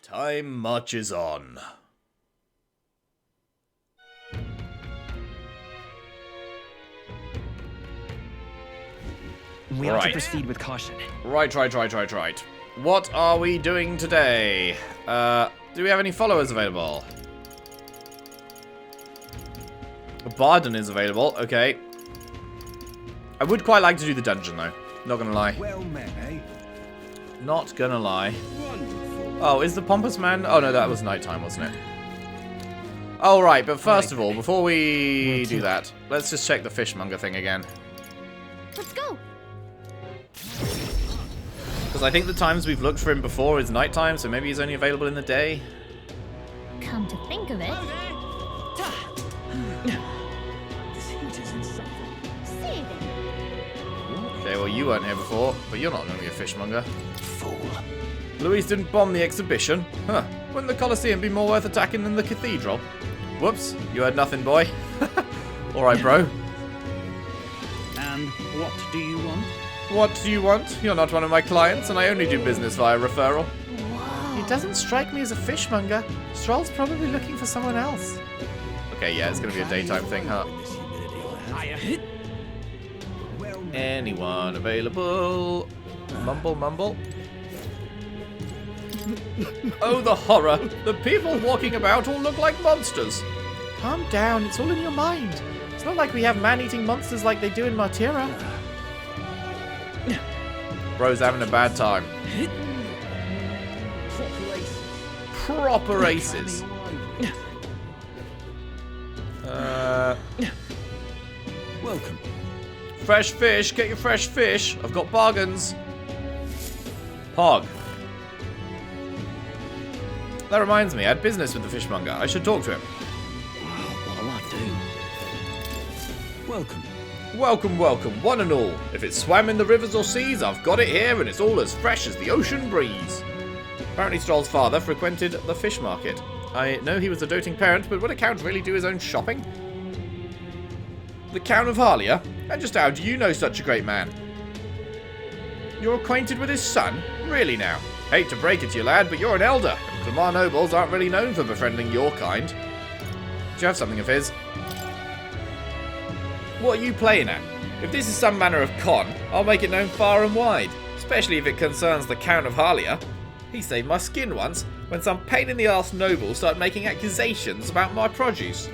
Time marches on. We ought to proceed with caution. Right. What are we doing today? Do we have any followers available? Barden is available, okay. I would quite like to do the dungeon, though. Not gonna lie. Well met, eh? Not gonna lie. Wonderful. Oh, is the pompous man? Oh, no, that was nighttime, wasn't it? Oh, right, but first of all, before we do that, let's just check the fishmonger thing again. Let's go. Because I think the times we've looked for him before is nighttime, so maybe he's only available in the day. Come to think of it. This heat is insufferable. Save it. Okay, well, you weren't here before, but you're not going to be a fishmonger. Fool. Louise didn't bomb the exhibition? Huh. Wouldn't the Colosseum be more worth attacking than the cathedral? Whoops, you heard nothing, boy. Alright, bro. And what do you want? What do you want? You're not one of my clients, and I only do business via referral. Whoa. He doesn't strike me as a fishmonger. Stroll's probably looking for someone else. Okay, yeah, it's going to be a daytime thing, huh? Anyone available? Mumble, mumble. Oh, the horror! The people walking about all look like monsters. Calm down, it's all in your mind. It's not like we have man-eating monsters like they do in Martira. Bro's having a bad time. Proper aces. Welcome. Fresh fish, get your fresh fish. I've got bargains. Pog. That reminds me, I had business with the fishmonger. I should talk to him. What'll I do? Welcome. Welcome, one and all. If it's swam in the rivers or seas, I've got it here, and it's all as fresh as the ocean breeze. Apparently Stroll's father frequented the fish market. I know he was a doting parent, but would a count really do his own shopping? The Count of Harlia? And just how do you know such a great man? You're acquainted with his son? Really now? Hate to break it to you, lad, but you're an elder, and Clamar nobles aren't really known for befriending your kind. Do you have something of his? What are you playing at? If this is some manner of con, I'll make it known far and wide, especially if it concerns the Count of Harlia. He saved my skin once, when some pain-in-the-arse noble started making accusations about my produce.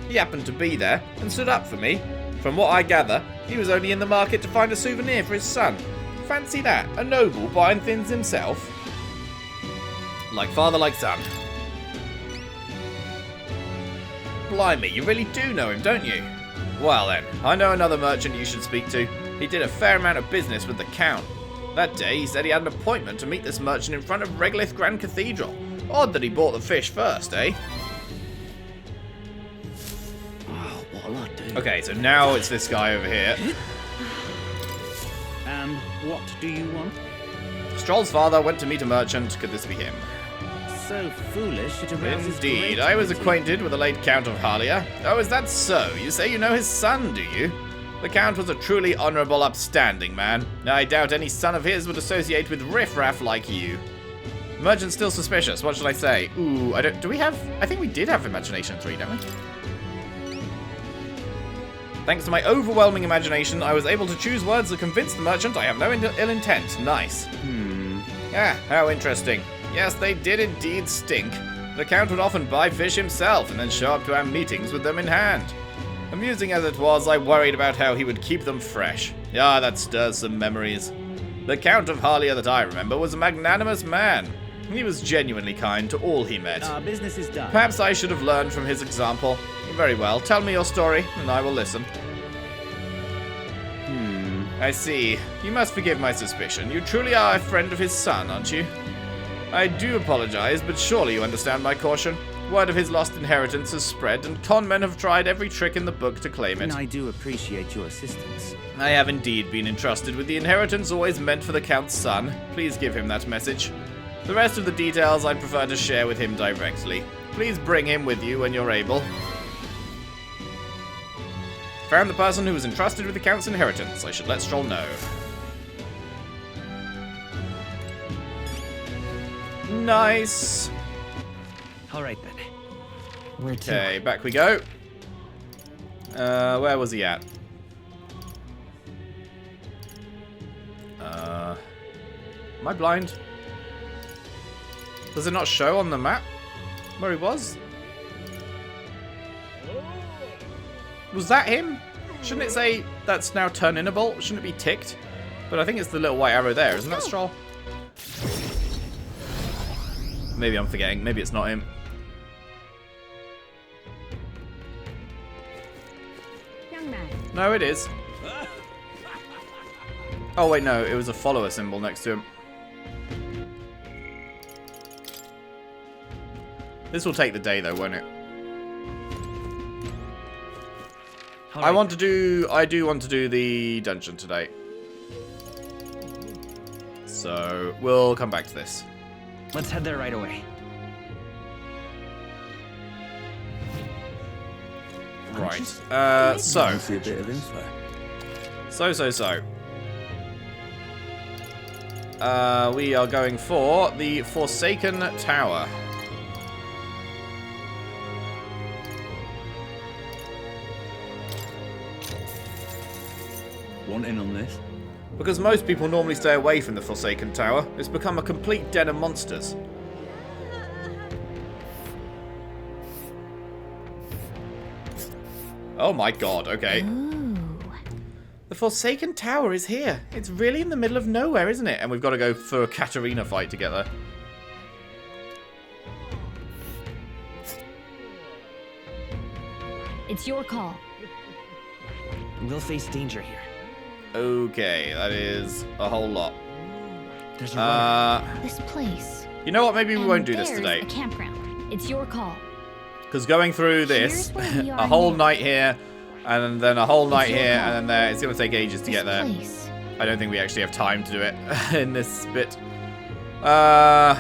He happened to be there, and stood up for me. From what I gather, he was only in the market to find a souvenir for his son. Fancy that, a noble buying things himself. Like father, like son. Blimey, you really do know him, don't you? Well then, I know another merchant you should speak to. He did a fair amount of business with the Count. That day, he said he had an appointment to meet this merchant in front of Regolith Grand Cathedral. Odd that he bought the fish first, eh? What'll I do? Okay, so now it's this guy over here. And what do you want? Stroll's father went to meet a merchant. Could this be him? So foolish it arouses Indeed, great I was pity. acquainted with the late Count of Harlia. Oh, is that so? You say you know his son, do you? The Count was a truly honourable, upstanding man. I doubt any son of his would associate with riffraff like you. Merchant's still suspicious, what shall I say? Ooh, I think we did have Imagination 3, don't we? Thanks to my overwhelming imagination, I was able to choose words that convinced the merchant I have no ill intent. Nice. Ah, how interesting. Yes, they did indeed stink. The Count would often buy fish himself and then show up to our meetings with them in hand. Amusing as it was, I worried about how he would keep them fresh. Ah, that stirs some memories. The Count of Harlia that I remember was a magnanimous man. He was genuinely kind to all he met. Our business is done. Perhaps I should have learned from his example. Very well, tell me your story, and I will listen. I see. You must forgive my suspicion. You truly are a friend of his son, aren't you? I do apologize, but surely you understand my caution. Word of his lost inheritance has spread, and con men have tried every trick in the book to claim it. And I do appreciate your assistance. I have indeed been entrusted with the inheritance always meant for the Count's son. Please give him that message. The rest of the details I'd prefer to share with him directly. Please bring him with you when you're able. Found the person who was entrusted with the Count's inheritance. I should let Stroll know. Nice. All right then. Where to? Okay, back we go. Where was he at? Am I blind? Does it not show on the map where he was? Was that him? Shouldn't it say that's now turn-inable? Shouldn't it be ticked? But I think it's the little white arrow there. Isn't that Stroll? Maybe I'm forgetting. Maybe it's not him. Young man. No, it is. Oh, wait, no. It was a follower symbol next to him. This will take the day, though, won't it? I do want to do the dungeon today. So, we'll come back to this. Let's head there right away. Right. See a bit of info. We are going for the Forsaken Tower. Want in on this? Because most people normally stay away from the Forsaken Tower, it's become a complete den of monsters. Oh my god, okay. Ooh. The Forsaken Tower is here. It's really in the middle of nowhere, isn't it? And we've got to go for a Catherina fight to get there. It's your call. We'll face danger here. Okay, that is a whole lot. There's a This place. You know what? Maybe we And won't do this there's today. A campground. It's your call. Because going through this, Here's where we a are whole now. night here, and then a whole night your here, call. and then there, it's going to take ages to This get there. place. I don't think we actually have time to do it in this bit. Yeah,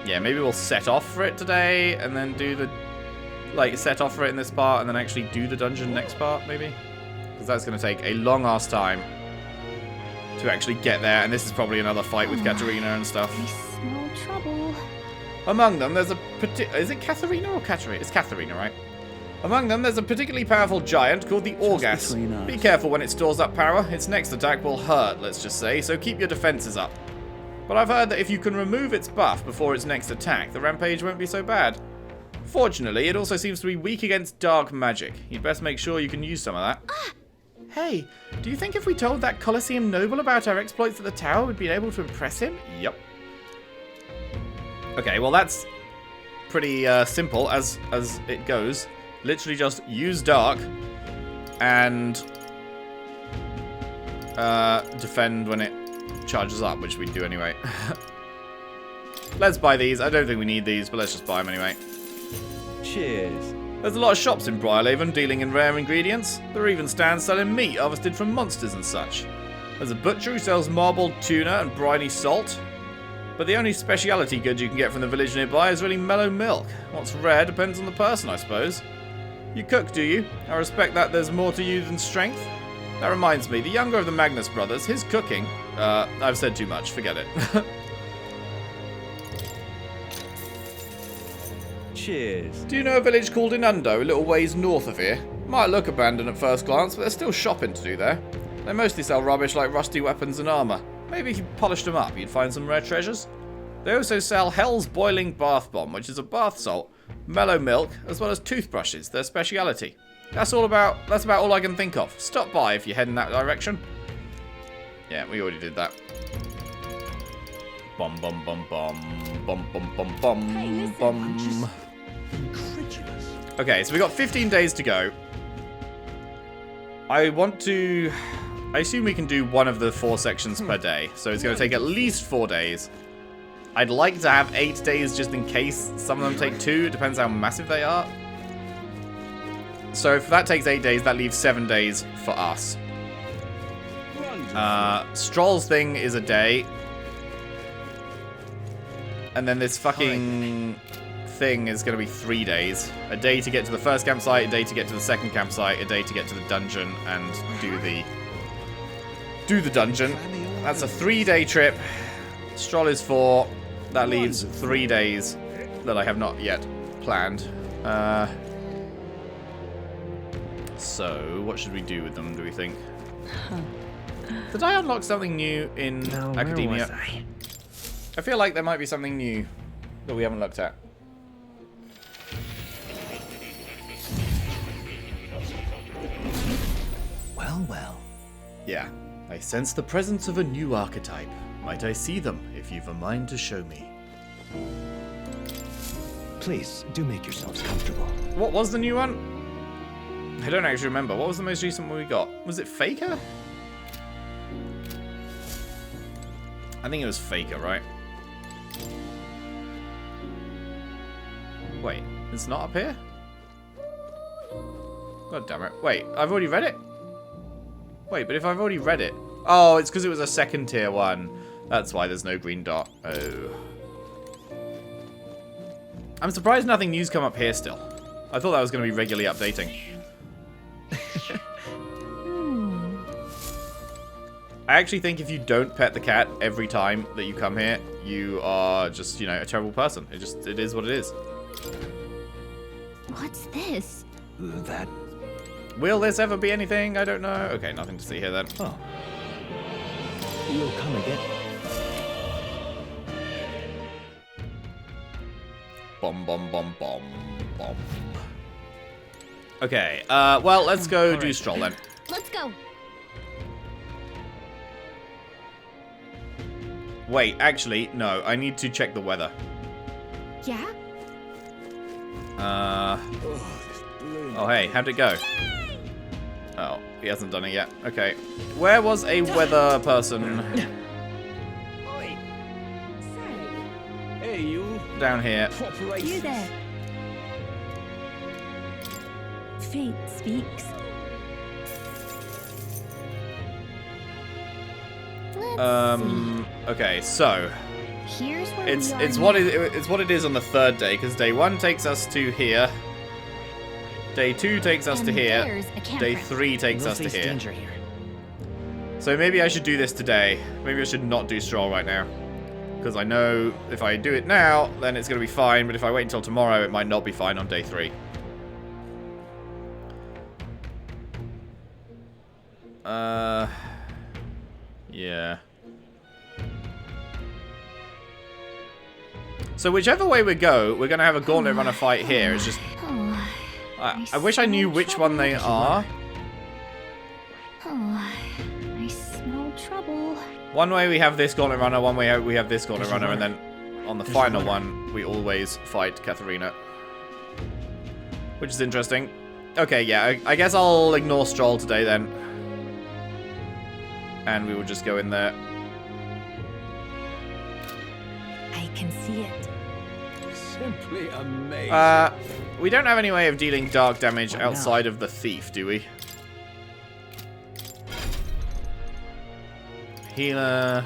maybe we'll set off for it today, and then do the... Like, set off for it in this part, and then actually do the dungeon next part, maybe? Because that's going to take a long-ass time to actually get there, and this is probably another fight with Catherina and stuff. I smell trouble. Among them, there's a is it Catherina or Catherina? It's Catherina, right? Among them, there's a particularly powerful giant called the Orgas. between us. Be careful when it stores up power. Its next attack will hurt, let's just say, so keep your defenses up. But I've heard that if you can remove its buff before its next attack, the rampage won't be so bad. Fortunately, it also seems to be weak against dark magic. You'd best make sure you can use some of that. Hey, do you think if we told that Colosseum noble about our exploits at the tower, we'd be able to impress him? Yep. Okay, well that's pretty simple as it goes. Literally just use dark and defend when it charges up, which we do anyway. Let's buy these. I don't think we need these, but let's just buy them anyway. Cheers. There's a lot of shops in Briarhaven dealing in rare ingredients. There are even stands selling meat harvested from monsters and such. There's a butcher who sells marbled tuna and briny salt. But the only speciality goods you can get from the village nearby is really mellow milk. What's rare depends on the person, I suppose. You cook, do you? I respect that there's more to you than strength. That reminds me, the younger of the Magnus brothers, his cooking... I've said too much, forget it. Cheers. Do you know a village called Inundo, a little ways north of here? Might look abandoned at first glance, but there's still shopping to do there. They mostly sell rubbish like rusty weapons and armour. Maybe if you polished them up, you'd find some rare treasures. They also sell Hell's Boiling Bath Bomb, which is a bath salt, mellow milk, as well as toothbrushes, their speciality. That's about all I can think of. Stop by if you head in that direction. Yeah, we already did that. Bum bum bum bum bum bum bum bum Hey, listen, bum. Incredulous. Okay, so we got 15 days to go. I assume we can do one of the 4 sections per day, so it's going to take at least 4 days. I'd like to have 8 days just in case some of them take 2. It depends how massive they are. So if that takes 8 days, that leaves 7 days for us. Stroll's thing is a day. And then this fucking thing is going to be 3 days. A day to get to the first campsite, a day to get to the second campsite, a day to get to the dungeon and do the dungeon. That's a 3-day trip Stroll is 4. That leaves 3 days that I have not yet planned. So, what should we do with them, do we think? Did I unlock something new in Academia? Where was I? I feel like there might be something new that we haven't looked at. Well, well. Yeah. I sense the presence of a new archetype. Might I see them, if you've a mind to show me? Please, do make yourselves comfortable. What was the new one? I don't actually remember. What was the most recent one we got? Was it Faker? I think it was Faker, right? Wait, it's not up here? God damn it. Wait, I've already read it? Wait, but if I've already read it... Oh, it's because it was a second tier one. That's why there's no green dot. Oh. I'm surprised nothing new's come up here still. I thought that was going to be regularly updating. I actually think if you don't pet the cat every time that you come here, you are just, you know, a terrible person. It is what it is. What's this? That... Will this ever be anything? I don't know. Okay, nothing to see here then. Oh. You'll come again. Bom, bom, bom, bom, bom. Okay, well, let's go do Stroll then. Let's go. Wait, actually, no. I need to check the weather. Yeah? Oh, hey, how'd it go? Oh, he hasn't done it yet. Okay. Where was a weather person? Hey, you. Down here. You there. Fate speaks. Let's see. Okay, so Here's where it's we are what it is on the 3rd day, because day 1 takes us to here. Day 2 takes us to And here. there's a camp Day ground. 3 takes We'll us to face here. danger here. So maybe I should do this today. Maybe I should not do Stroll right now. Because I know if I do it now, then it's going to be fine. But if I wait until tomorrow, it might not be fine on day 3. Yeah. So whichever way we go, we're going to have a gauntlet runner fight here. It's just... Oh, I wish I knew which one they are. oh, I smell trouble. One way we have this gauntlet runner, one way we have this gauntlet runner, and then on the final one, we always fight Catherina. Which is interesting. Okay, yeah, I guess I'll ignore Stroll today then. And we will just go in there. I can see it. Simply amazing. We don't have any way of dealing dark damage outside of the thief, do we? Healer.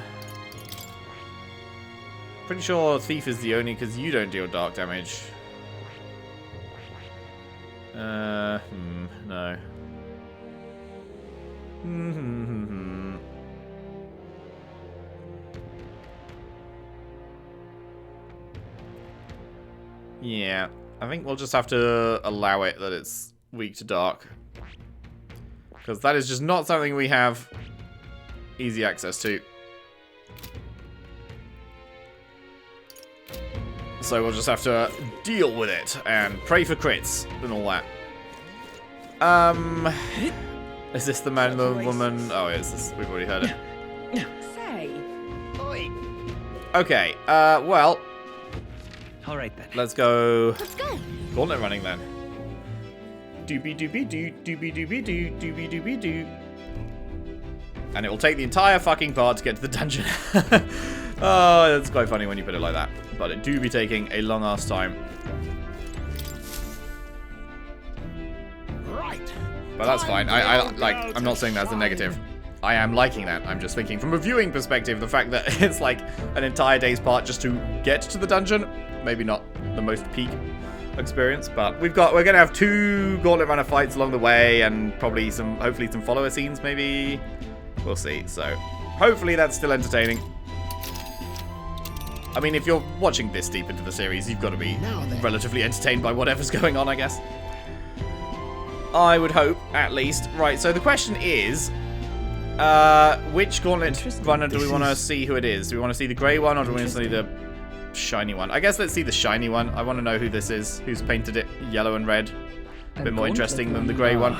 Pretty sure thief is the only, because you don't deal dark damage. No. Yeah, I think we'll just have to allow it that it's weak to dark. Because that is just not something we have easy access to. So we'll just have to deal with it and pray for crits and all that. Is this the man and the woman? Oh, yes, this, we've already heard it. Say. Oi. Okay, well, All right then. let's go Let's go. gauntlet running then. Doobie doobie doo, doobie doobie doo, doobie doobie doo. And it will take the entire fucking part to get to the dungeon. Oh, that's quite funny when you put it like that. But it do be taking a long ass time. Right. But that's fine. I'm not saying that's a negative. I am liking that. I'm just thinking from a viewing perspective, the fact that it's like an entire day's part just to get to the dungeon. Maybe not the most peak experience, but we're gonna have 2 gauntlet runner fights along the way, and probably hopefully some follower scenes maybe. We'll see. So hopefully that's still entertaining. I mean, if you're watching this deep into the series, you've got to be relatively entertained by whatever's going on, I guess. I would hope, at least. Right, so the question is, which gauntlet runner do we want to see who it is? Do we want to see the grey one, or do we want to see the shiny one? I guess let's see the shiny one. I want to know who this is, who's painted it yellow and red. A bit more interesting than the grey one.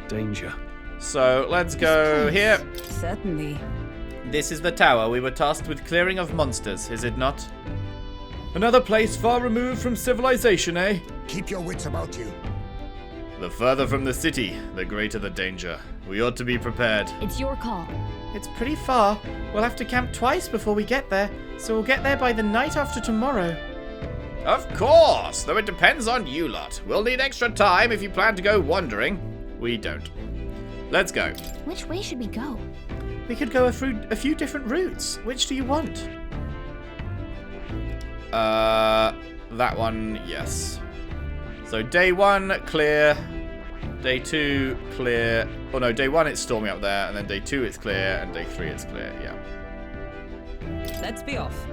Danger. So, let's go here. Certainly. This is the tower we were tasked with clearing of monsters, is it not? Another place far removed from civilization, eh? Keep your wits about you. The further from the city, the greater the danger. We ought to be prepared. It's your call. It's pretty far. We'll have to camp twice before we get there, so we'll get there by the night after tomorrow. Of course, though it depends on you lot. We'll need extra time if you plan to go wandering. We don't. Let's go. Which way should we go? We could go a few different routes. Which do you want? That one, yes. So day 1, clear. Day 2, clear. Oh no, day 1 it's stormy up there, and then day 2 it's clear, and day 3 it's clear, yeah. Let's be off.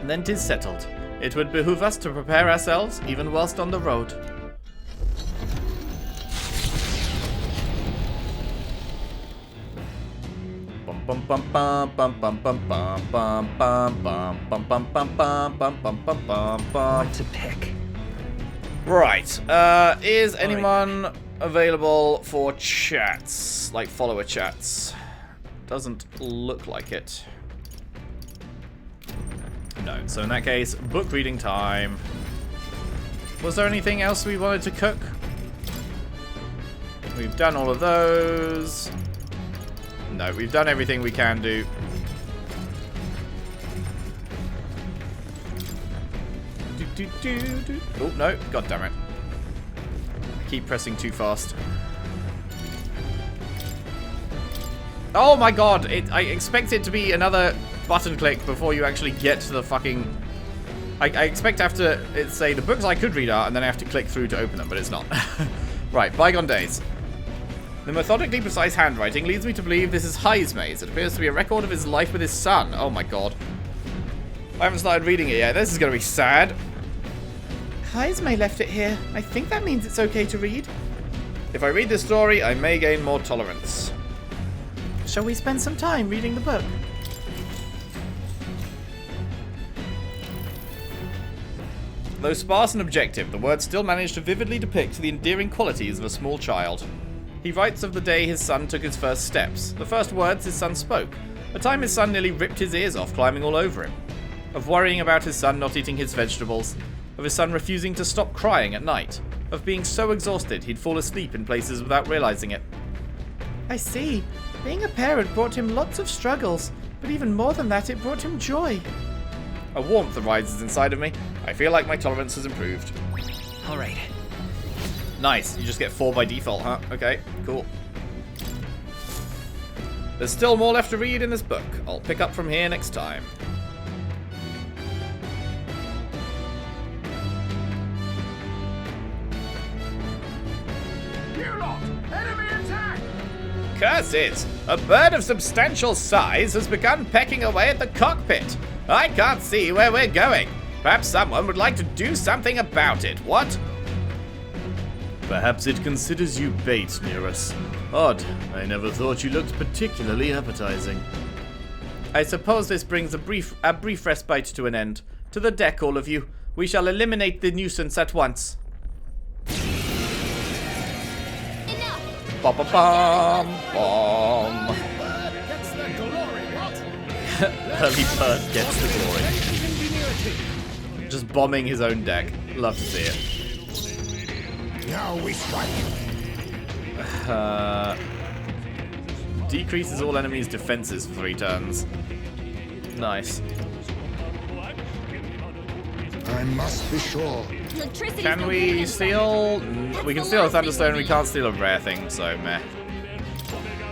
And then 'tis settled. It would behoove us to prepare ourselves, even whilst on the road. Bum bum bum bum bum bum bum bum bum bum bum bum bum bum bum bum bum bum bum. What to pick? Right. Is anyone available for chats? Like follower chats? Doesn't look like it. No. So in that case, book reading time. Was there anything else we wanted to cook? We've done all of those. No, we've done everything we can do. Oh, no. God damn it. I keep pressing too fast. Oh my god. I expect it to be another button click before you actually get to the fucking... I expect to have to say the books I could read are, and then I have to click through to open them, but it's not. Right, bygone days. The methodically precise handwriting leads me to believe this is Heismay's. It appears to be a record of his life with his son. Oh my god. I haven't started reading it yet. This is going to be sad. Heismay left it here. I think that means it's okay to read. If I read this story, I may gain more tolerance. Shall we spend some time reading the book? Though sparse and objective, the words still manage to vividly depict the endearing qualities of a small child. He writes of the day his son took his first steps, the first words his son spoke, a time his son nearly ripped his ears off climbing all over him, of worrying about his son not eating his vegetables, of his son refusing to stop crying at night, of being so exhausted he'd fall asleep in places without realizing it. I see. Being a parent brought him lots of struggles, but even more than that, it brought him joy. A warmth arises inside of me. I feel like my tolerance has improved. All right. Nice. You just get 4 by default, huh? Okay, cool. There's still more left to read in this book. I'll pick up from here next time. Curses! A bird of substantial size has begun pecking away at the cockpit. I can't see where we're going. Perhaps someone would like to do something about it. What? Perhaps it considers you bait near us. Odd. I never thought you looked particularly appetizing. I suppose this brings a brief respite to an end. To the deck, all of you. We shall eliminate the nuisance at once. Ba-ba-bum, bum. Early bird gets the glory. Just bombing his own deck. Love to see it. Now we strike. Decreases all enemies' defenses for 3 turns. Nice. I must be sure. Can we steal? We can steal a Thunderstone, we can't steal a rare thing, so meh.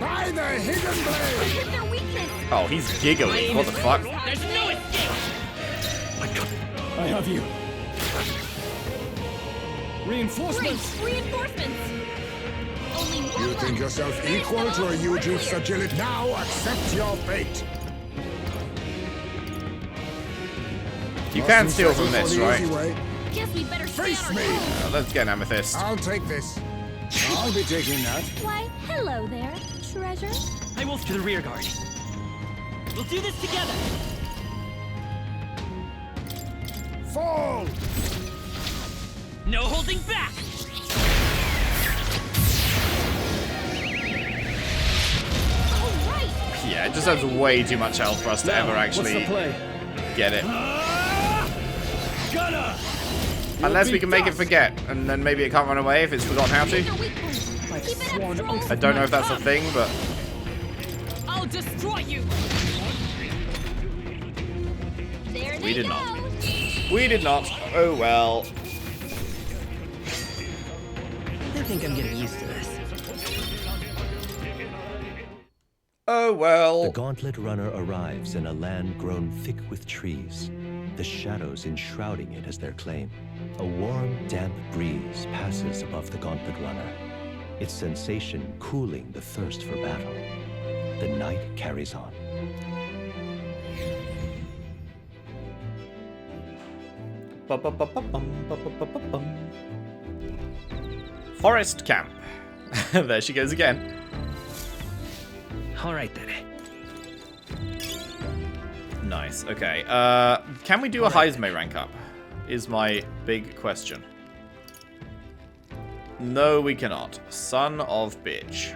By the hidden blade! Oh, he's giggling. What the fuck? There's no escape! I have you. Reinforcements! Reinforcements! Only one You think yourself equal to a huge agility? Now accept your fate. You can steal from this, right? Guess we better Face me! Let's get an amethyst. I'll take this. I'll be taking that. Why, hello there, treasure. I will to the rear guard. We'll do this together. Fall! No holding back. All right. Yeah, it just has way too much health for us to ever actually get it. Unless we can make it forget, and then maybe it can't run away if it's forgotten how to. Keep it up, trolls. I don't know if that's a thing, but I'll destroy you. There we they did go. not. We did not. Oh well. I think I'm getting used to this. Oh well. The gauntlet runner arrives in a land grown thick with trees, the shadows enshrouding it as their claim. A warm, damp breeze passes above the gauntlet runner, its sensation cooling the thirst for battle. The night carries on. Forest camp. There she goes again. All right then. Nice. Okay. Can we do a Heisme rank up? Is my big question. No, we cannot. Son of bitch.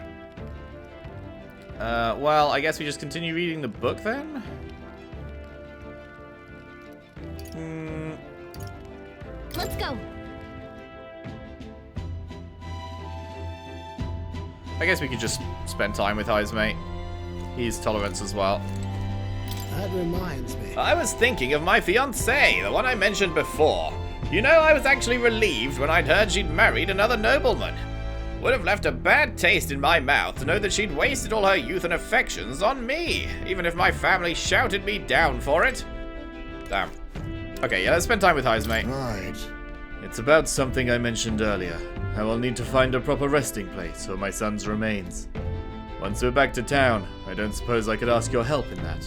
Well, I guess we just continue reading the book then? Let's go. I guess we could just spend time with Heisme. He's tolerance as well. That reminds me. I was thinking of my fiancée, the one I mentioned before. You know, I was actually relieved when I'd heard she'd married another nobleman. Would have left a bad taste in my mouth to know that she'd wasted all her youth and affections on me, even if my family shouted me down for it. Damn. Okay, yeah, let's spend time with Heisme. Right. It's about something I mentioned earlier. I will need to find a proper resting place for my son's remains. Once we're back to town, I don't suppose I could ask your help in that.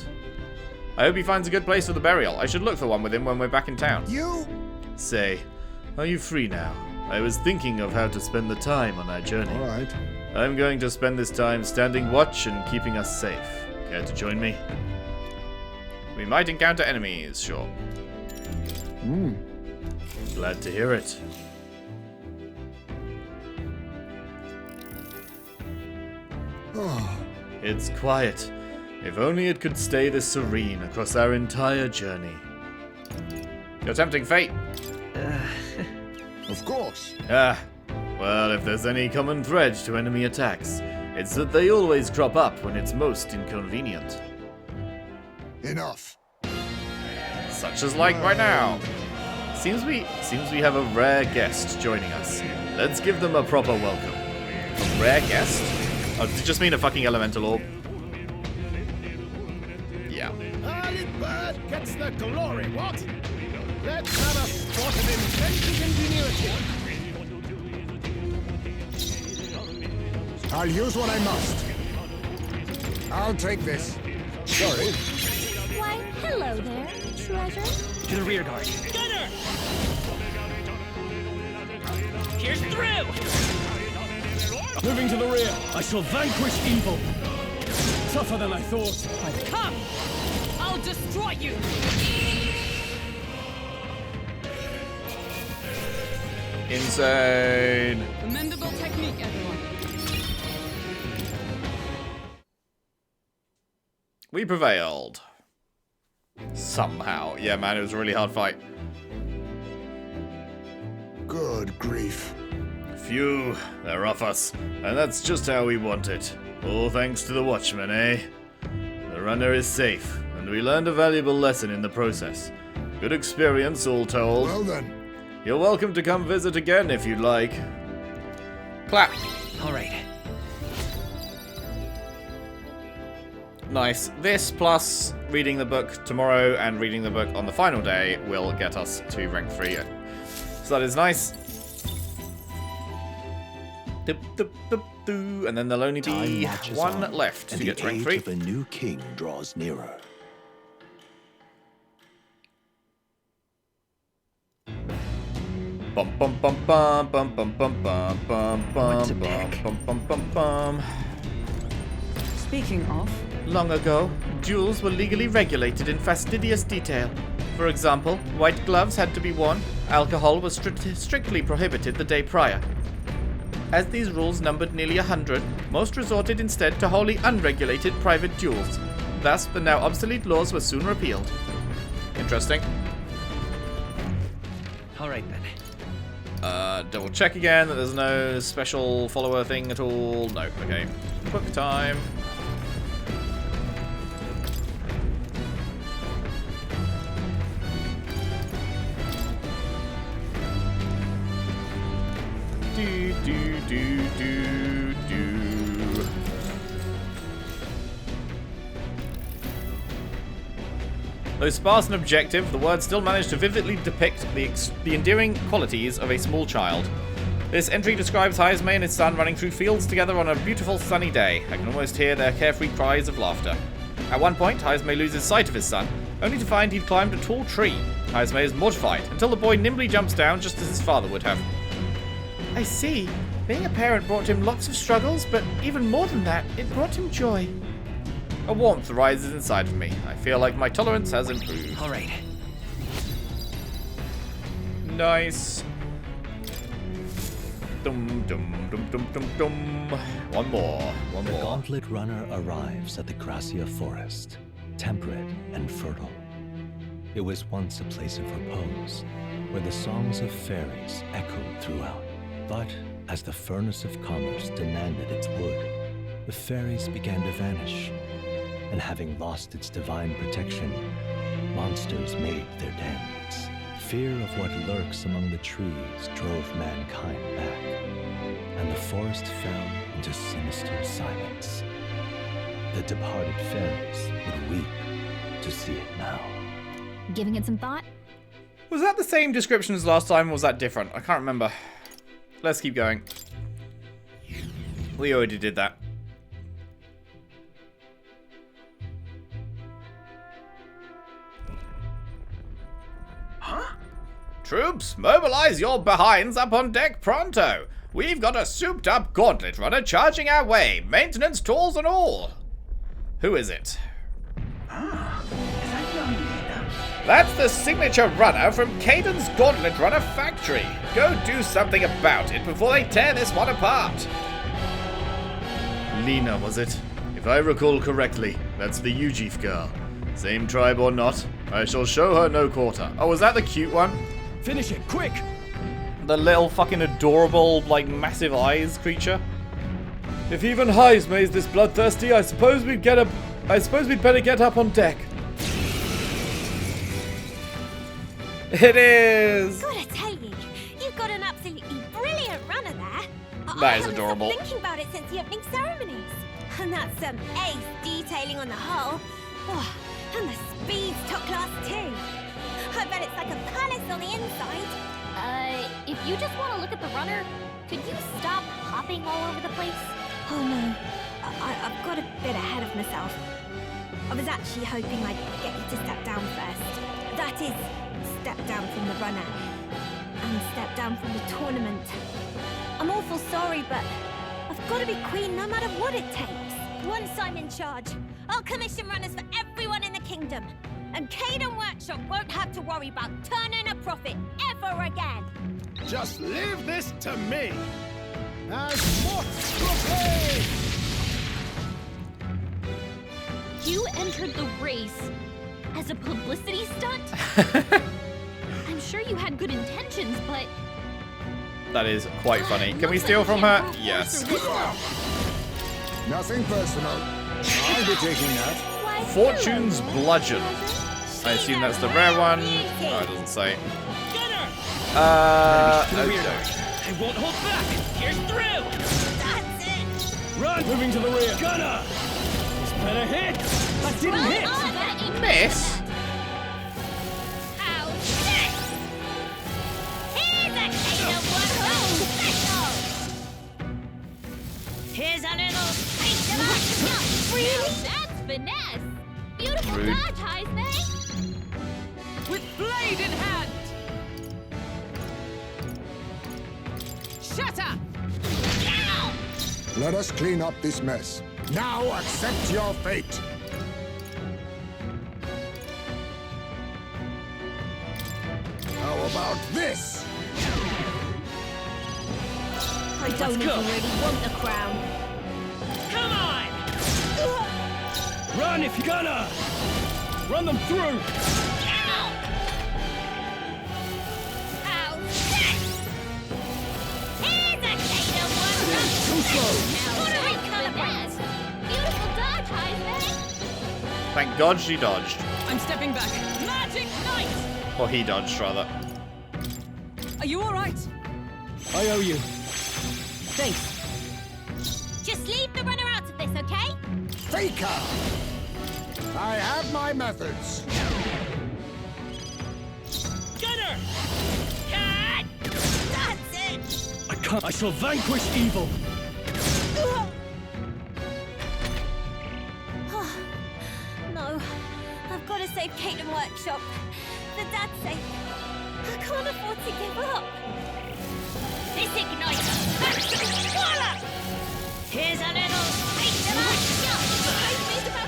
I hope he finds a good place for the burial. I should look for one with him when we're back in town. You? Say, are you free now? I was thinking of how to spend the time on our journey. All right. I'm going to spend this time standing watch and keeping us safe. Care to join me? We might encounter enemies, sure. Glad to hear it. Oh, It's quiet. If only it could stay this serene across our entire journey. You're tempting fate. of course. Well, if there's any common thread to enemy attacks, it's that they always crop up when it's most inconvenient. Enough. Such as like right now. Seems we have a rare guest joining us. Let's give them a proper welcome. A rare guest? Oh, does it just mean a fucking elemental orb? Yeah. Early bird gets the glory, what? Let's have a sport of inventive ingenuity. I'll use what I must. I'll take this. Sorry. Why, hello there, treasure. To the rear guard. Gunner! Here's through! Moving to the rear, I shall vanquish evil. Tougher than I thought. Come! I'll destroy you! Insane. Commendable technique, everyone. We prevailed. Somehow. Yeah, man, it was a really hard fight. Good grief. Phew, they're off us. And that's just how we want it. All thanks to the Watchman, eh? The runner is safe, and we learned a valuable lesson in the process. Good experience, all told. Well then. You're welcome to come visit again if you'd like. Clap. All right. Nice. This plus reading the book tomorrow and reading the book on the final day will get us to rank 3. So that is nice. And then there'll only be one left to get to rank 3. And the age of a new king draws nearer. Bum bum bum bum bum bum bum bum bum What's a bum pick? bum bum bum bum. Speaking of, Long ago, duels were legally regulated in fastidious detail. For example, white gloves had to be worn. Alcohol was strictly prohibited the day prior. As these rules numbered nearly 100, most resorted instead to wholly unregulated private duels. Thus, the now obsolete laws were soon repealed. Interesting. all right then. Double check again that there's no special follower thing at all. No, okay. Book time. Do, do, do, do, do. Though sparse and objective, the words still manage to vividly depict the endearing qualities of a small child. This entry describes Haizme and his son running through fields together on a beautiful sunny day. I can almost hear their carefree cries of laughter. At one point, Haizme loses sight of his son, only to find he'd climbed a tall tree. Haizme is mortified, until the boy nimbly jumps down just as his father would have. I see. Being a parent brought him lots of struggles, but even more than that, it brought him joy. A warmth rises inside of me. I feel like my tolerance has improved. All right. Nice. Dum dum dum dum dum dum. One more. The gauntlet runner arrives at the Gracia forest, temperate and fertile. It was once a place of repose, where the songs of fairies echoed throughout. But as the furnace of commerce demanded its wood, the fairies began to vanish. And having lost its divine protection, monsters made their dens. Fear of what lurks among the trees drove mankind back, and the forest fell into sinister silence. The departed fairies would weep to see it now. Giving it some thought? Was that the same description as last time, or was that different? I can't remember. Let's keep going. We already did that. Troops, mobilize your behinds up on deck pronto. We've got a souped-up gauntlet runner charging our way, maintenance tools and all. Who is it? That's the signature runner from Caden's Gauntlet Runner factory. Go do something about it before they tear this one apart. Lina, was it? If I recall correctly, that's the Ujif girl. Same tribe or not, I shall show her no quarter. Oh, was that the cute one? Finish it, quick! The little fucking adorable, like, massive eyes creature? If even Haizme is this bloodthirsty, I suppose we'd better get up on deck. It is! Gotta tell you, you've got an absolutely brilliant runner there. That is adorable. I've been thinking about it since the opening ceremonies. And that's some ace detailing on the hull. Oh, and the speed's top class too. I bet it's like a palace on the inside. If you just want to look at the runner, could you stop hopping all over the place? Oh no, I've got a bit ahead of myself. I was actually hoping I'd get you to step down first. That is, step down from the runner. And step down from the tournament. I'm awful sorry, but I've got to be queen no matter what it takes. Once I'm in charge, I'll commission runners for everyone in the kingdom. And Caden Workshop won't have to worry about turning a profit ever again. Just leave this to me. As what's propane? You entered the race as a publicity stunt? I'm sure you had good intentions, but... That is quite funny. Can we steal from her? Yes. Nothing personal. I'll be taking that. Why, Fortune's hello, Bludgeon. treasure. I assume that's the rare one. No, it doesn't say. I won't hold back. Here's through. That's it. Run! Moving to the rear. Gunner! This better hit! That didn't hit! Miss? Ow, shit! Here's a Caden Workshop special! Here's a little taste of action! Really? That's finesse! Beautiful Rude. dodge, Haizme! With blade in hand! Let us clean up this mess. Now accept your fate. How about this? I don't even really want the crown. Come on! Run if you're gonna! Run them through! Thank God she dodged. I'm stepping back. Magic Knight! Or he dodged, rather. Are you alright? I owe you. Thanks. Just leave the runner out of this, okay? Faker! I have my methods. Gunner! Cut! That's it! I shall vanquish evil. No, I've got to save Kingdom Workshop. For Dad's sake. I can't afford to give up. This ignites Voila! Here's a little taste of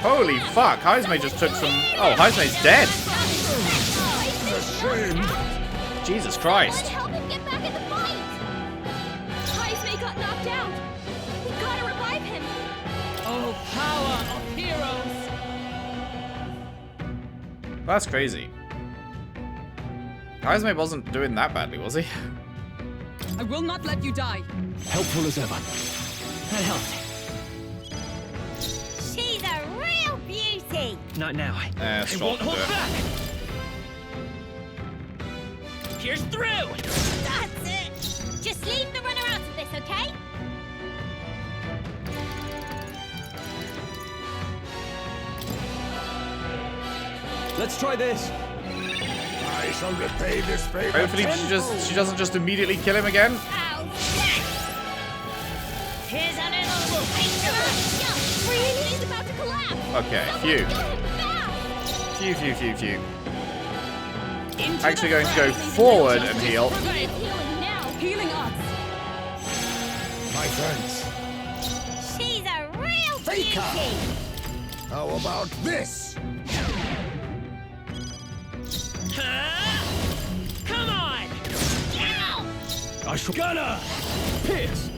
Holy fuck, Heismay just took some... Oh, Heismay's dead. Jesus Christ. Help him get back in the fight! Heismay got knocked out. We gotta revive him. Oh, power of heroes! That's crazy. Heismay wasn't doing that badly, was he? I will not let you die. Helpful as ever. That helped. She's a real beauty. Not now. I won't do hold it. back! Here's through! That's it. Just leave the runner out of this, okay? Let's try this. I shall repay this favor. Hopefully she doesn't just immediately kill him again. Here's a little taste of Really? He's about to collapse. Okay, Get him back. Few. Into Actually the going to go fray. forward and heal. Prevail. Healing now. Healing us. My friends. She's a real Faker! beauty. How about this? Come on! I shall... Gunner! Pierce!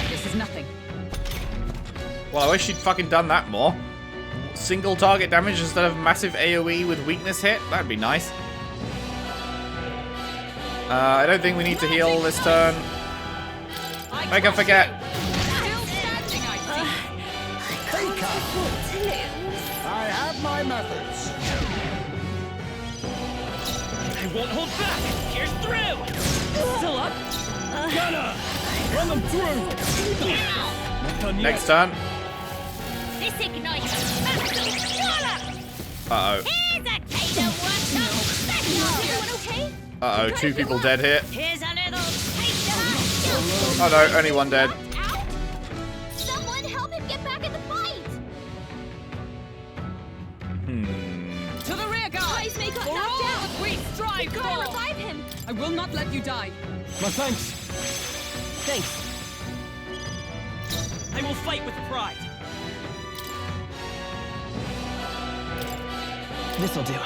This is nothing. Well, I wish she'd fucking done that more. Single target damage instead of massive AoE with weakness hit. That'd be nice. I don't think we need to heal this turn. Make her forget. Still standing, I Faker! To lose. I have my methods. I won't hold back! Here's through! Still up? Gunner! Run them through! Not done yet. Next turn. This ignites Uh-oh. Here's a case of workshop special. Everyone okay? Uh-oh, 2 people dead here. Here's a little taste of Oh no, only 1 dead. Out? Someone help him get back in the fight. To the rear, guys! Heismay got For all knocked out. that we strive Gotta for! revive him. I will not let you die. My thanks. Thanks. I will fight with pride. This'll do it.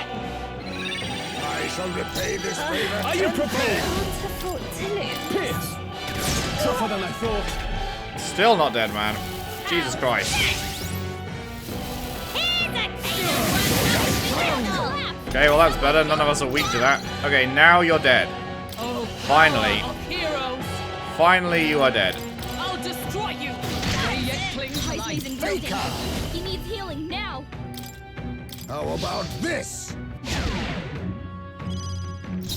I shall repay this favor. Are you prepared? Can't afford to lose. Pierce! Tougher than I thought. Still not dead, man. Jesus Christ. Okay, well that's better. None of us are weak to that. Okay, now you're dead. Oh, Finally. power of heroes! Finally, you are dead. I'll destroy you! They yet cling to Heismay's life. in building. He needs healing now. How about this?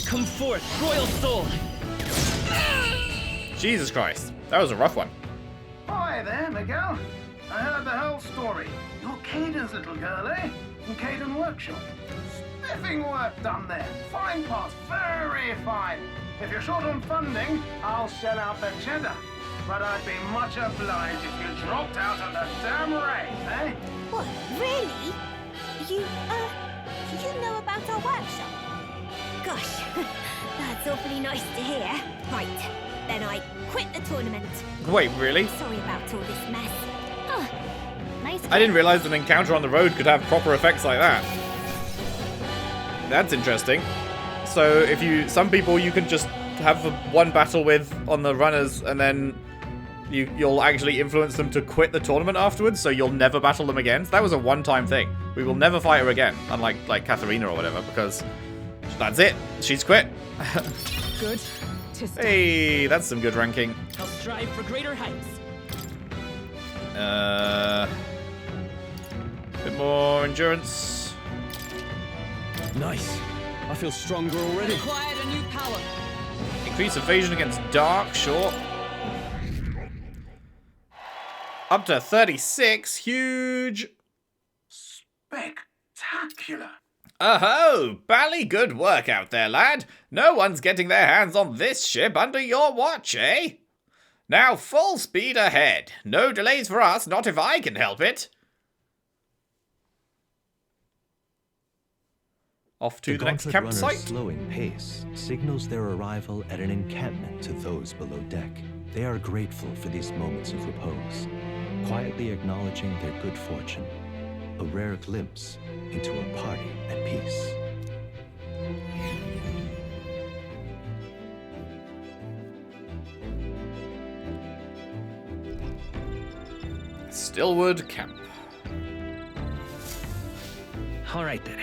Come forth, royal soul! Jesus Christ. That was a rough one. Hi there, Miguel. I heard the whole story. You're Caden's little girl, eh? From Caden Workshop. Spiffing work done there. Fine parts, very fine. If you're short on funding, I'll shell out the cheddar. But I'd be much obliged if you dropped out of the damn race, eh? What, really? You know about our workshop? Gosh, that's awfully nice to hear. Right, then I quit the tournament. Wait, really? Sorry about all this mess. Oh, nice. I didn't realize an encounter on the road could have proper effects like that. That's interesting. So if some people you can just have one battle with on the runners, and then you'll actually influence them to quit the tournament afterwards, so you'll never battle them again. So that was a one-time thing. We will never fight her again, unlike like Catherina or whatever, because that's it. She's quit. Good. To start. Hey, that's some good ranking. I'll strive for greater heights. Bit more endurance. Nice. I feel stronger already. Acquired a new power. Increase evasion against dark, sure. Up to 36, huge. Spectacular. Oh-ho! Bally good work out there, lad. No one's getting their hands on this ship under your watch, eh? Now full speed ahead. No delays for us, not if I can help it. Off to the next Gauntlet runner's campsite. slowing pace signals their arrival at an encampment to those below deck. They are grateful for these moments of repose, quietly acknowledging their good fortune. A rare glimpse into a party at peace. Stillwood Camp. All right then.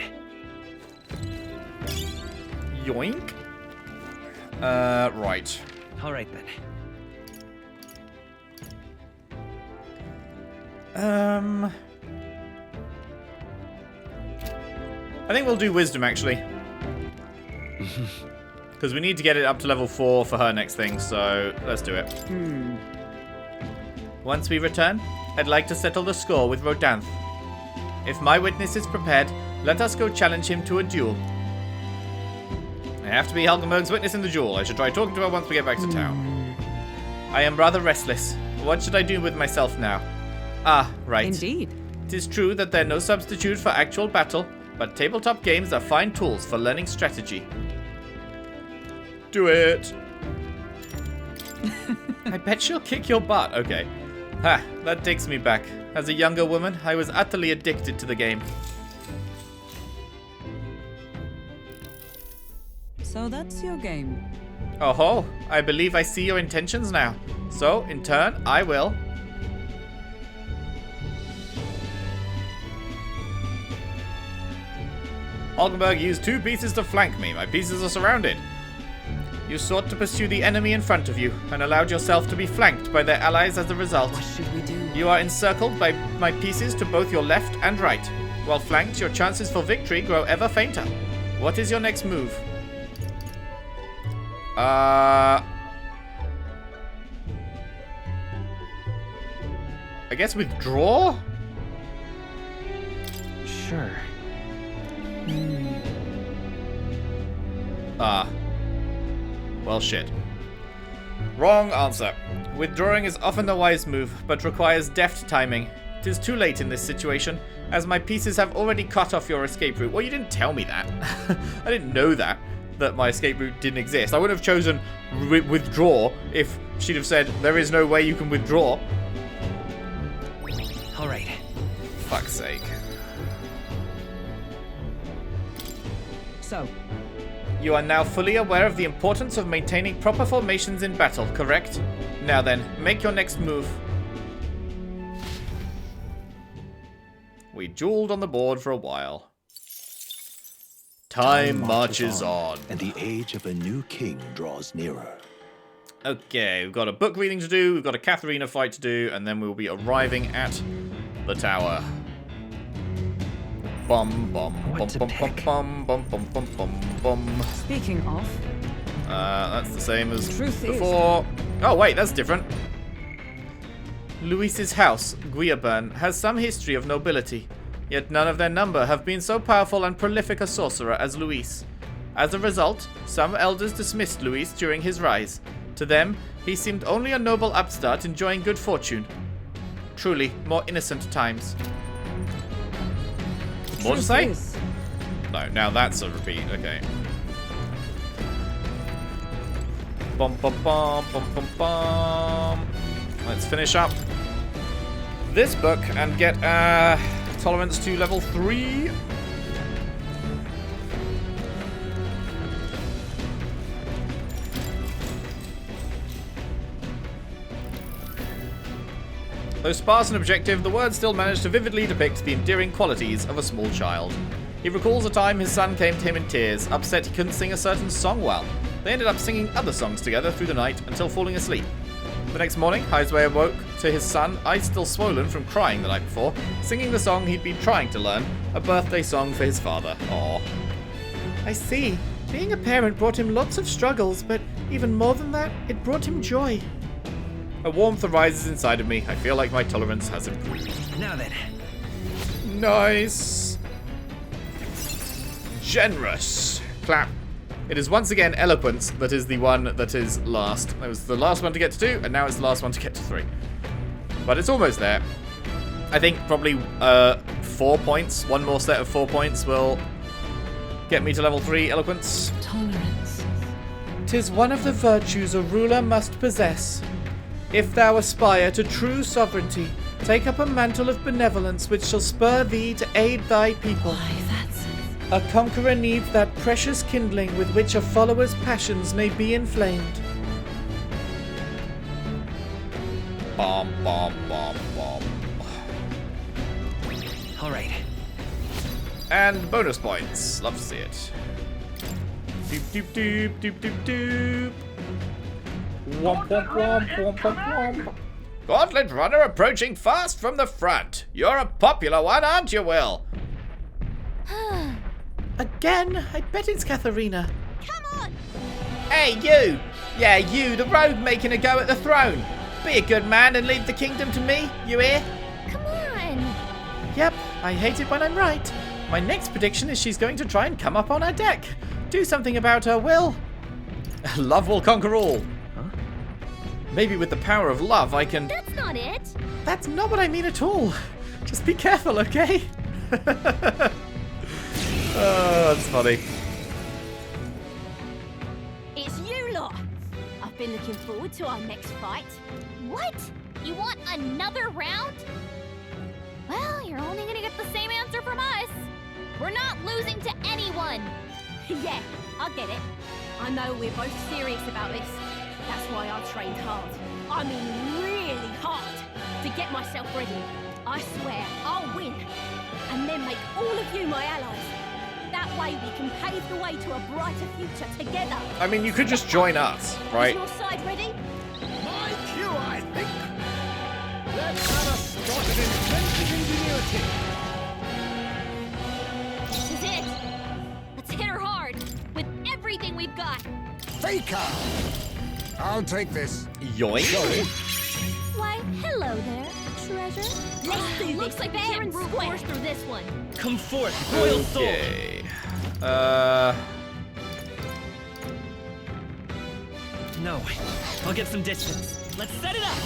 Yoink. Right. All right then. I think we'll do wisdom, actually. Because we need to get it up to level 4 for her next thing, so let's do it. Once we return, I'd like to settle the score with Rodanth. If my witness is prepared, let us go challenge him to a duel. I have to be Helgenberg's witness in the duel. I should try talking to her once we get back to town. I am rather restless. What should I do with myself now? Ah, right. Indeed. It is true that they're no substitute for actual battle, but tabletop games are fine tools for learning strategy. Do it! I bet she'll kick your butt. Okay. Ha, that takes me back. As a younger woman, I was utterly addicted to the game. So that's your game. Oh ho, I believe I see your intentions now. So, in turn, I will... Hulkenberg used 2 pieces to flank me. My pieces are surrounded. You sought to pursue the enemy in front of you, and allowed yourself to be flanked by their allies as a result. What should we do? You are encircled by my pieces to both your left and right. While flanked, your chances for victory grow ever fainter. What is your next move? I guess withdraw? Sure. Well, shit. Wrong answer. Withdrawing is often the wise move, but requires deft timing. It is too late in this situation, as my pieces have already cut off your escape route. Well, you didn't tell me that. I didn't know that my escape route didn't exist. I would have chosen withdraw if she'd have said, there is no way you can withdraw. All right. Fuck's sake. So, You are now fully aware of the importance of maintaining proper formations in battle, correct? Now then, make your next move. We dueled on the board for a while. Time marches on. And the age of a new king draws nearer. Okay, we've got a book reading to do, we've got a Catherina fight to do, and then we'll be arriving at the tower. Bum bum bum bum bum bum bum bum bum bum. speaking of, That's the same as Truth is- before. Oh wait, that's different. Luis's house, Guiaburn, has some history of nobility, yet none of their number have been so powerful and prolific a sorcerer as Luis. As a result, some elders dismissed Luis during his rise. To them, he seemed only a noble upstart enjoying good fortune. Truly, more innocent times. More to truth say? is, No, now that's a repeat, okay. Bum, bum, bum, bum, bum, bum. Let's finish up this book and get tolerance to level 3. Though sparse and objective, the words still manage to vividly depict the endearing qualities of a small child. He recalls a time his son came to him in tears, upset he couldn't sing a certain song well. They ended up singing other songs together through the night until falling asleep. The next morning, Highsway awoke to his son, eyes still swollen from crying the night before, singing the song he'd been trying to learn, a birthday song for his father. Aww. I see. Being a parent brought him lots of struggles, but even more than that, it brought him joy. A warmth arises inside of me. I feel like my tolerance has improved. Now then. Nice. Generous. Clap. It is once again eloquence that is the one that is last. It was the last one to get to 2, and now it's the last one to get to 3. But it's almost there. I think probably 4 points. One more set of 4 points will get me to level 3 eloquence. Tolerance. 'Tis one of the virtues a ruler must possess. If thou aspire to true sovereignty, take up a mantle of benevolence which shall spur thee to aid thy people. Why, that's... A conqueror needs that precious kindling with which a follower's passions may be inflamed. Bom, bom, bom, bom. All right. And bonus points. Love to see it. Doop, doop, doop, doop, doop, doop. Womp, womp, womp, womp, womp, womp. Gauntlet runner approaching fast from the front. You're a popular one, aren't you, Will? Again? I bet it's Catherina. Come on! Hey, you! Yeah, you, the rogue making a go at the throne. Be a good man and leave the kingdom to me, you hear? Come on. Yep, I hate it when I'm right. My next prediction is she's going to try and come up on our deck. Do something about her, Will. Love will conquer all. Huh? Maybe with the power of love I can... That's not it. That's not what I mean at all. Just be careful, okay? Oh, that's funny. It's you lot! I've been looking forward to our next fight. What? You want another round? Well, you're only gonna get the same answer from us. We're not losing to anyone. Yeah, I get it. I know we're both serious about this. That's why I've trained hard. I mean really hard to get myself ready. I swear I'll win and then make all of you my allies. That way we can pave the way to a brighter future together. I mean, you could just join us, right? Is your side ready? My cue, I think. Let's have a spot of inventive ingenuity. This is it. Let's hit her hard with everything we've got. Faker! I'll take this. Yoink. Sorry. Why, hello there, treasure. Let's do Looks this like we fair can't and brute square. force through this one. Come forth, royal soul. Okay. No, I'll get some distance. Let's set it up.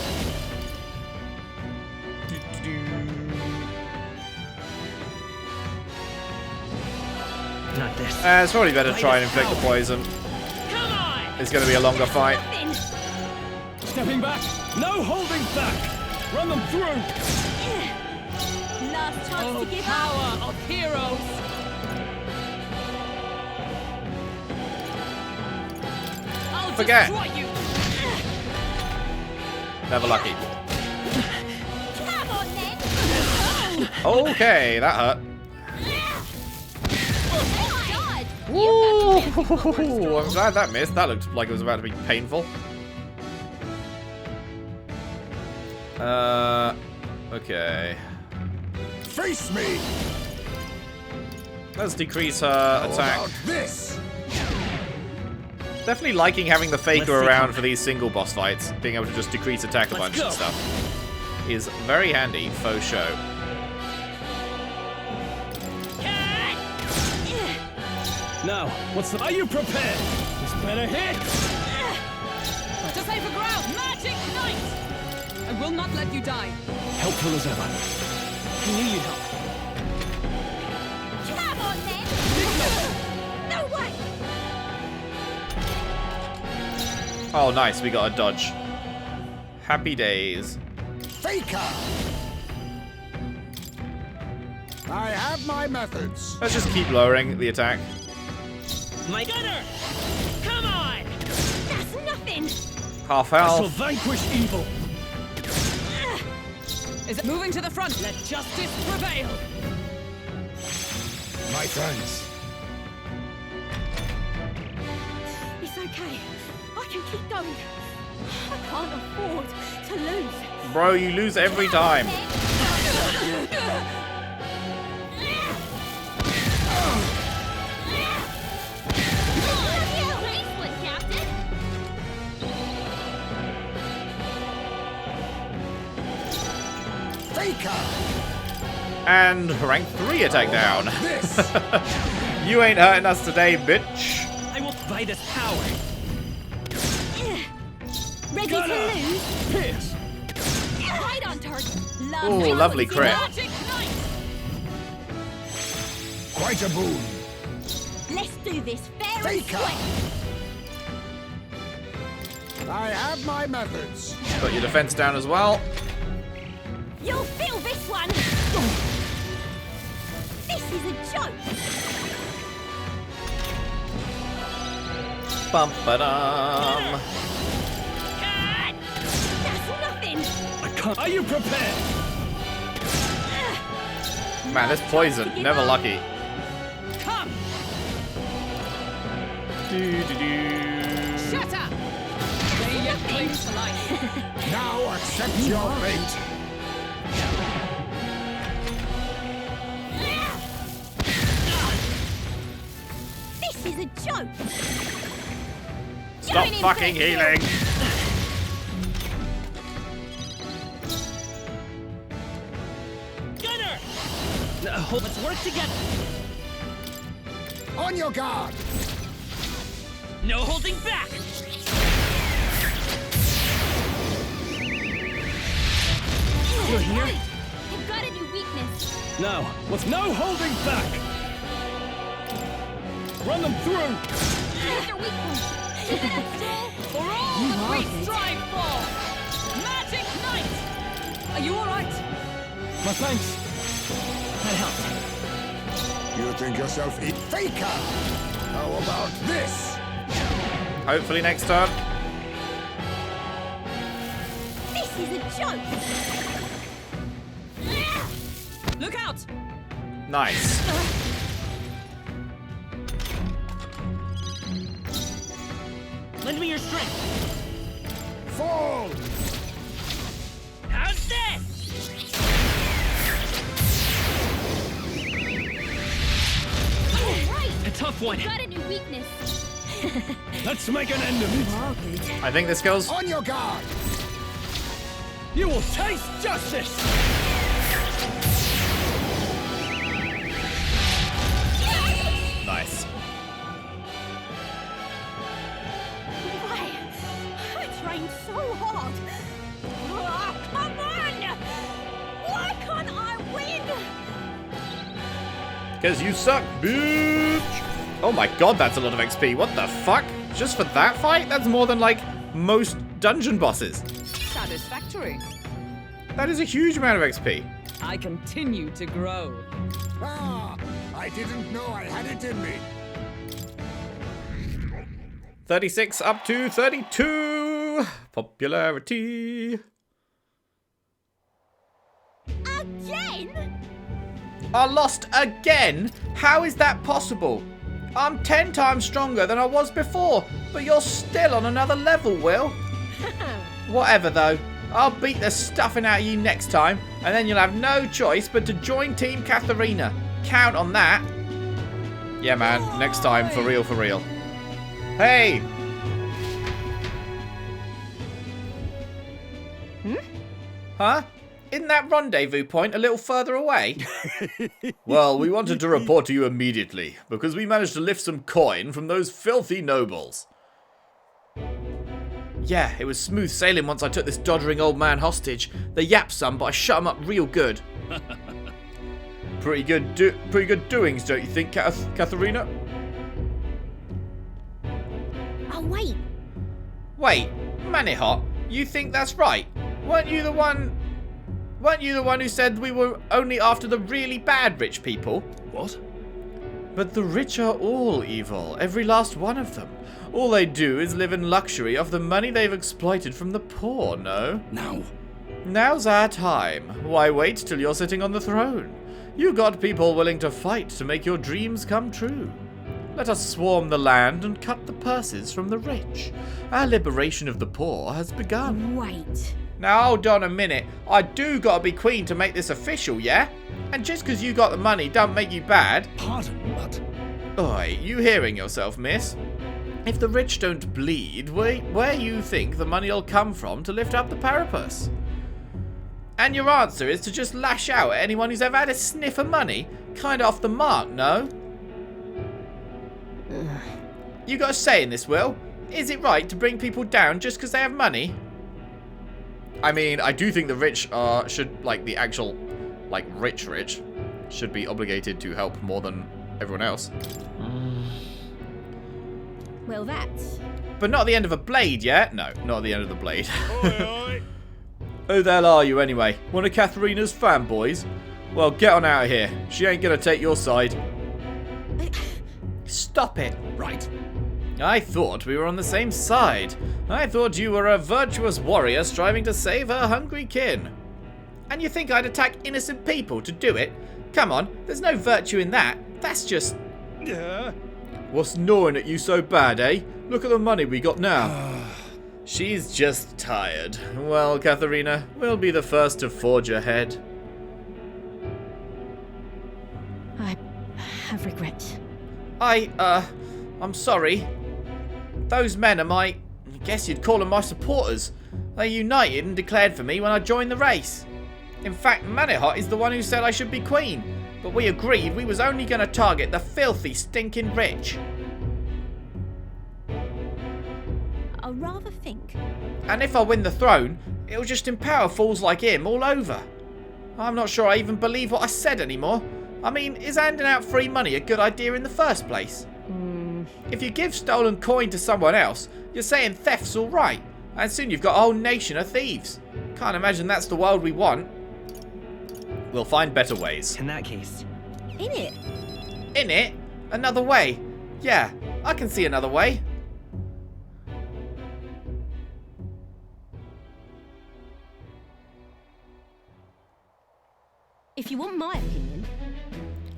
Not this. It's probably better to try and inflict the poison. Come on! It's going to be a longer fight. Stepping back. No holding back. Run them through. Last chance to give Power up. of heroes. I'll Forget. destroy you. Never lucky. Come on then. Okay, that hurt. Oh my god! Ooh, I'm glad that missed. That looked like it was about to be painful. Okay. Face me! Let's decrease her How attack. about this? Definitely liking having the faker Let's see. around for these single boss fights. Being able to just decrease attack a Let's bunch go. and stuff is very handy, faux show. Now, what's the... Are you prepared? This better hit. To save the ground, magic knight! I will not let you die. Helpful as ever. I knew you'd help. Come on then. No way. Oh, nice. We got a dodge. Happy days. Faker! I have my methods. Let's just keep lowering the attack. My gunner! Come on! That's nothing. Half I shall health. vanquish evil. Is it moving to the front? Let justice prevail. My thanks. It's okay. I can keep going. I can't afford to lose. Bro, you lose every time. Nice one, Captain. Faker! And rank 3 attack down. This! You ain't hurting us today, bitch. I will by this power. Ready to lose? Pierce. Right on target. Ooh, lovely crit. Magic Knight. Quite a boon. Let's do this fair and Faker! square. I have my methods. Got your defense down as well. You'll feel this one. This is a joke. Bum-ba-dum. That's nothing. I can't. Are you prepared? Man, this poison, never lucky. Come. Shut up. They yet cling to life. Now accept your fate. This is a joke. Stop Join in fucking bed, healing. Gunner! Let's work together. On your guard. No holding back. You're here? I've got a new weakness. Now, with no holding back. Run them through. Here's your weak point. See that stroll? For all that we strive for. Magic Knight. Are you all right? My thanks. That helps. You think yourself a faker? How about this? Hopefully next turn. This is a joke. Look out. Nice. Lend me your strength. Fall! How's this? All right. A tough one. Got a new weakness. Let's make an end of it. I think this kills. On your guard! You will taste justice. Nice. Why? I trained so hard. Oh, come on! Why can't I win? Because you suck, bitch. Oh my god, that's a lot of XP. What the fuck? Just for that fight? That's more than, like, most dungeon bosses. Satisfactory. That is a huge amount of XP. I continue to grow. Ah, I didn't know I had it in me. 36 up to 32. Popularity. Again? I lost again? How is that possible? I'm 10 times stronger than I was before, but you're still on another level, Will. Whatever, though. I'll beat the stuffing out of you next time, and then you'll have no choice but to join Team Catherina. Count on that. Yeah, man. Next time, for real, for real. Hey! Huh? Isn't that rendezvous point a little further away? Well, we wanted to report to you immediately, because we managed to lift some coin from those filthy nobles. Yeah, it was smooth sailing once I took this doddering old man hostage. They yapped some, but I shut him up real good. Pretty good doings, don't you think, Catherina? Oh, wait. Wait, Manihot, you think that's right? Weren't you the one who said we were only after the really bad rich people? What? But the rich are all evil, every last one of them. All they do is live in luxury off the money they've exploited from the poor, no? Now? Now's our time. Why wait till you're sitting on the throne? You got people willing to fight to make your dreams come true. Let us swarm the land and cut the purses from the rich. Our liberation of the poor has begun. Wait. Now hold on a minute. I do gotta be queen to make this official, yeah? And just because you got the money don't make you bad. Pardon, but... Oi, you hearing yourself, miss? If the rich don't bleed, where you think the money'll come from to lift up the parapus? And your answer is to just lash out at anyone who's ever had a sniff of money? Kinda off the mark, no? You got a say in this, Will? Is it right to bring people down just because they have money? I mean, I do think the rich should, like, the actual, like, rich, should be obligated to help more than everyone else. Well, that's... But not at the end of a blade, yeah? No, not at the end of the blade. Oi, oi. Who the hell are you anyway? One of Catherina's fanboys? Well, get on out of here. She ain't gonna take your side. Stop it. Right. I thought we were on the same side. I thought you were a virtuous warrior striving to save her hungry kin. And you think I'd attack innocent people to do it? Come on, there's no virtue in that. That's just... What's gnawing at you so bad, eh? Look at the money we got now. She's just tired. Well, Catherina, we'll be the first to forge ahead. I have regret. I'm sorry. Those men are I guess you'd call them my supporters. They united and declared for me when I joined the race. In fact, Manihot is the one who said I should be queen, but we agreed we was only going to target the filthy, stinking rich. I rather think... And if I win the throne, it'll just empower fools like him all over. I'm not sure I even believe what I said anymore. I mean, is handing out free money a good idea in the first place? If you give stolen coin to someone else, you're saying theft's alright, and soon you've got a whole nation of thieves. Can't imagine that's the world we want. We'll find better ways. In that case. In it? In it? Another way? Yeah, I can see another way. If you want my opinion...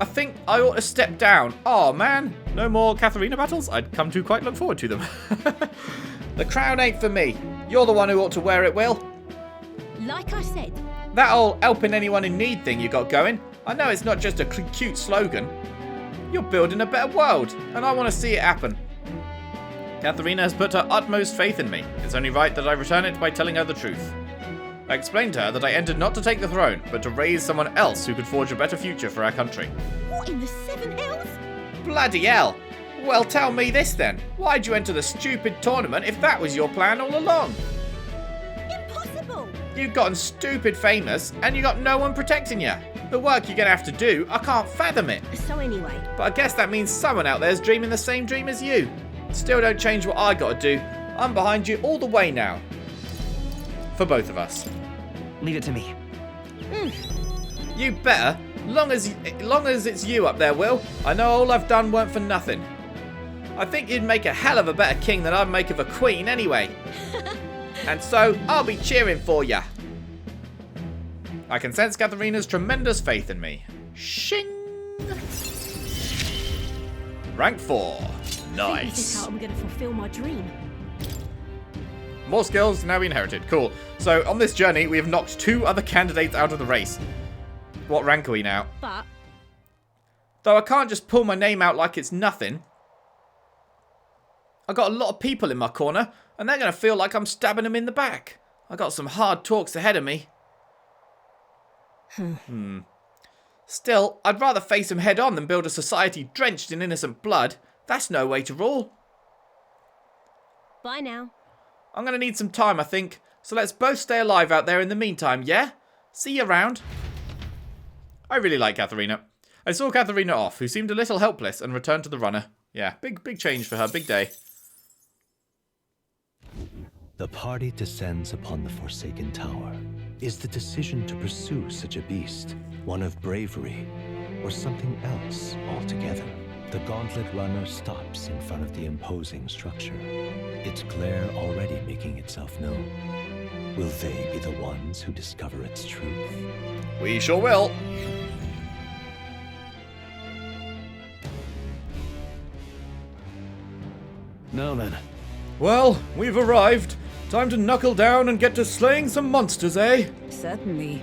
I think I ought to step down. Oh man, no more Catherina battles? I'd come to quite look forward to them. The crown ain't for me. You're the one who ought to wear it, Will. Like I said... That whole helping anyone in need thing you got going, I know it's not just a cute slogan. You're building a better world, and I want to see it happen. Catherina has put her utmost faith in me. It's only right that I return it by telling her the truth. I explained to her that I entered not to take the throne, but to raise someone else who could forge a better future for our country. What in the seven hells? Bloody hell! Well, tell me this then. Why'd you enter the stupid tournament if that was your plan all along? Impossible! You've gotten stupid famous, and you got no one protecting you. The work you're gonna have to do, I can't fathom it. So anyway... But I guess that means someone out there's dreaming the same dream as you. Still don't change what I gotta do. I'm behind you all the way now. For both of us. Leave it to me. You better. Long as it's you up there, Will. I know all I've done weren't for nothing. I think you'd make a hell of a better king than I'd make of a queen anyway. And so, I'll be cheering for ya. I can sense Catherina's tremendous faith in me. Shing! Rank 4. I think Nice. this is how I'm going to fulfill my dream. More skills now we inherited. Cool. So, on this journey, we have knocked 2 other candidates out of the race. What rank are we now? But... Though I can't just pull my name out like it's nothing. I got a lot of people in my corner, and they're going to feel like I'm stabbing them in the back. I got some hard talks ahead of me. Still, I'd rather face them head on than build a society drenched in innocent blood. That's no way to rule. Bye now. I'm going to need some time, I think. So let's both stay alive out there in the meantime, yeah? See you around. I really like Catherina. I saw Catherina off, who seemed a little helpless, and returned to the runner. Yeah, big change for her, big day. The party descends upon the Forsaken Tower. Is the decision to pursue such a beast one of bravery or something else altogether? The Gauntlet Runner stops in front of the imposing structure, its glare already making itself known. Will they be the ones who discover its truth? We sure will. Now then. Well, we've arrived. Time to knuckle down and get to slaying some monsters, eh? Certainly.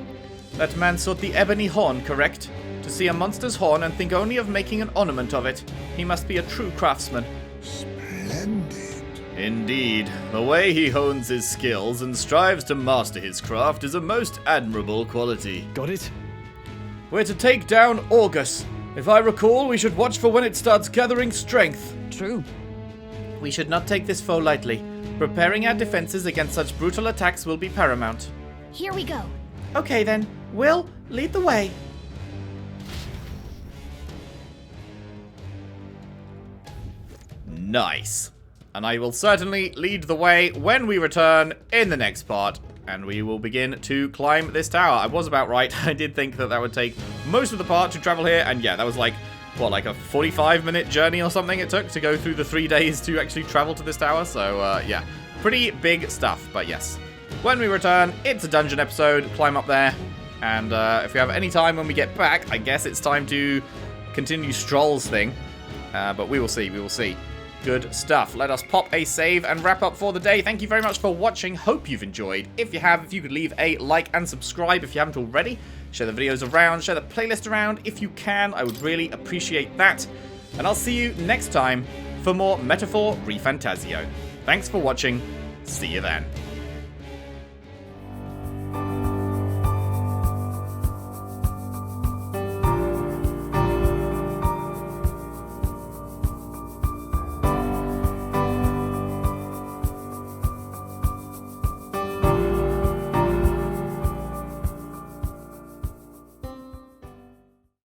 That man sought the ebony horn, correct? To see a monster's horn and think only of making an ornament of it. He must be a true craftsman. Splendid. Indeed. The way he hones his skills and strives to master his craft is a most admirable quality. Got it? We're to take down August. If I recall, we should watch for when it starts gathering strength. True. We should not take this foe lightly. Preparing our defenses against such brutal attacks will be paramount. Here we go. Okay then, Will, lead the way. Nice. And I will certainly lead the way when we return in the next part. And we will begin to climb this tower. I was about right. I did think that that would take most of the part to travel here. And yeah, that was like, what, like a 45-minute journey or something it took to go through the 3 days to actually travel to this tower. So, yeah, pretty big stuff. But yes, when we return, it's a dungeon episode. Climb up there. And if we have any time when we get back, I guess it's time to continue Stroll's thing. But we will see. We will see. Good stuff. Let us pop a save and wrap up for the day. Thank you very much for watching. Hope you've enjoyed. If you have, if you could leave a like and subscribe if you haven't already. Share the videos around. Share the playlist around if you can. I would really appreciate that. And I'll see you next time for more Metaphor ReFantazio. Thanks for watching. See you then.